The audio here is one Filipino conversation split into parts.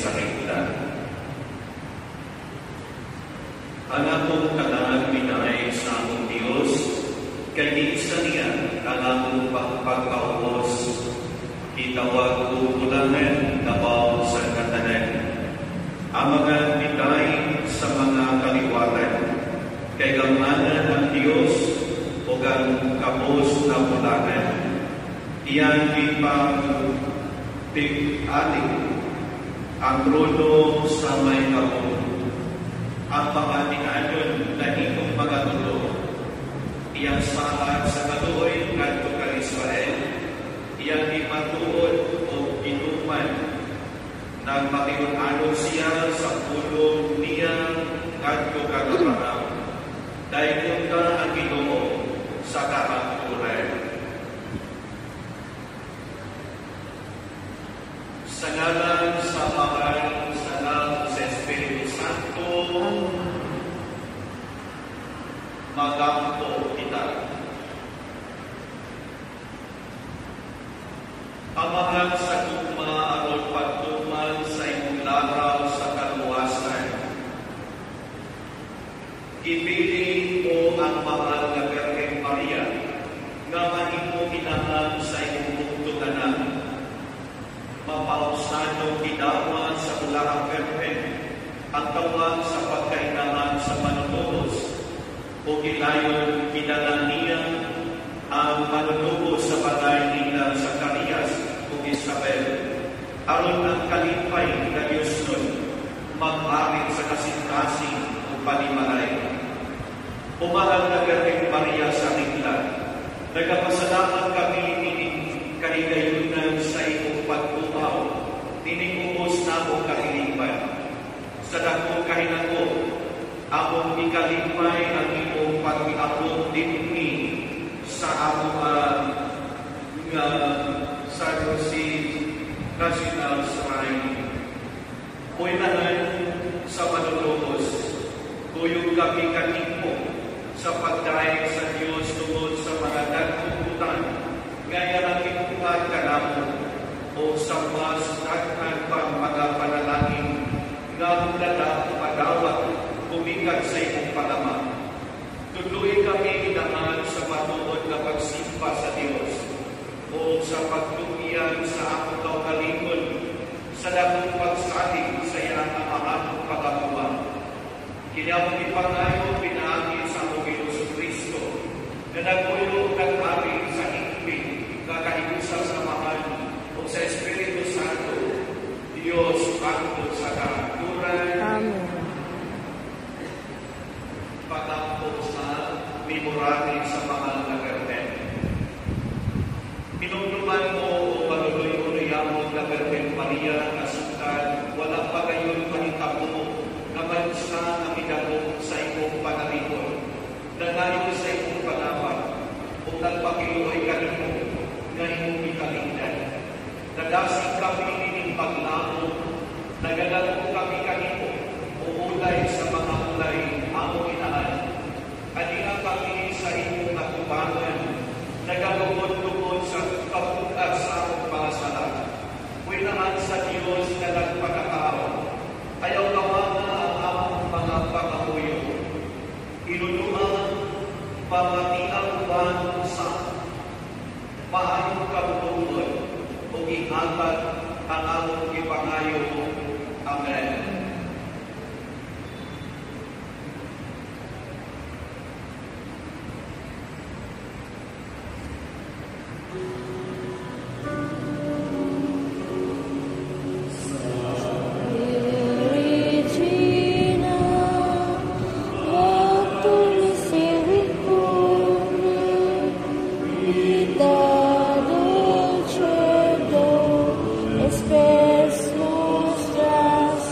sa regla. Ang akong tanan binay sa akong Diyos, kay isa niya ang akong pagkaubos. Itawag ko ulangan, dabaw sa katanan. Ang mga binay sa mga kaliwatan, kay gamanan ang Diyos o ang kabos na ulangan. Iyan ipang tig-ating ang trono sa may kabon. Ang mga tinanyon na itong mga tulo, iyang sahat sa kaluoy ngadto ka Israel, iyang ipatuod o inuman nang makiunano siya sa pulong niya ngadto ka Abraham. Dahil ka ang Ginoo sa kahangturan. Sa ngalan sa Ama, sa Anak, sa Espiritu Santo, magampo kita. Amahan sa tugma aron pagtuman sa imong laraw sa kaluwasan. Ipili mo ang mahal na Birhen Maria nga mahimo inahan sa imong tugtuganan. Mapausanong kidawan sa ulahang Birhen ang tawag sa pagkainahan sa manunubos o kilayon kinalan niya ang manunubos sa balay nila sa Zacarias o Isabel. Aron ang kalipay na Diyos nun mag-arit sa kasing-kasing o panimalay. Umahal na Birhen Maria sa Ringla, nagpasalamat kami kaligayunan sa iyong pagtumaw, tinigumos na akong kahilipan. Sa dakong kahinako, akong ikalipay ang iyong pag-iabot dinhi sa akong sa National Shrine. Puinahan sa manunubos, tuyong kami kanimo sa pagdaig sa Diyos tungod sa mga dagkutan, gaya ng ipuhan ka naman o sa mas daghan pang mga panalangin nga mula padawat kumikat sa iyong pagama. Tuloy kami inahan sa matuod na pagsimpa sa Diyos o sa pagtumiyan sa akong kaugalingon sa dakong pagsalig sa iyang amahang pagawa. Kinamang ipangayo pinaagi sa among Diyos Kristo na nagpuyo ng amin sa higpit kakahibusa sa mahal o sa Espiritu Santo, Diyos pagod sa kahangturan. Amen. Pagkampo sa memorari sa mahal na Birhen. Pinumduman mo o maluloy-uloyamon na Birhen Maria na sukan, walang pagayon panitabo na manusa ang idamog sa iyong panaripon, na nayo sa iyong panapan, o nagpakiluoy ka nimo na iyong ikaligdan. Nagasig kami ining paglamo, nagalago kami kanimo, uulay sa mga ulay, among inaan. Adihan kami sa iyong natubangan, nagalugod-lugod sa kapugat sa among pangasalan. Puwinahan sa Diyos na nagpagkakao, ayaw kawana ang among mga pangahuyo. Inunuhan, pamatiang ban sa paayong kabutungod, o ihatag ang among ipangayo. Amen. Espes nostras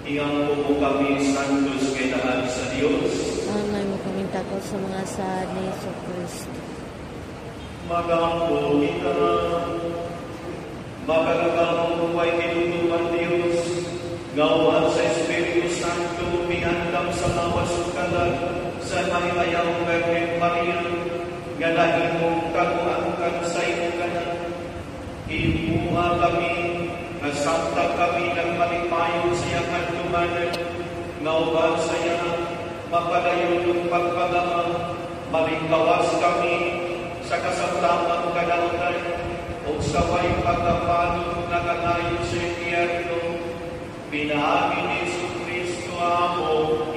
Iyang po kami santos kay lahat sa Diyos. Angay mo kaming takot sa mga saad ni Yesu Kristo. Magampo kita, magagagamong buhay kinutuman Diyos, gawan sa Espiritu Santo, miandam sa lawas kalag, sa mahihayang Birhen Maria, ganahin mong kaguangkan sa iyong ganan. Imuha kami, nasabta kami ng malipayon sa iyang hantumanan, ngauban sa iyang mapadayon ng pagpagama, malingkawas kami sa kasamtamang kadautan o sa may pagkapano na kanayon sa impyerno. Pinahagi ni Jesu Kristo Amo,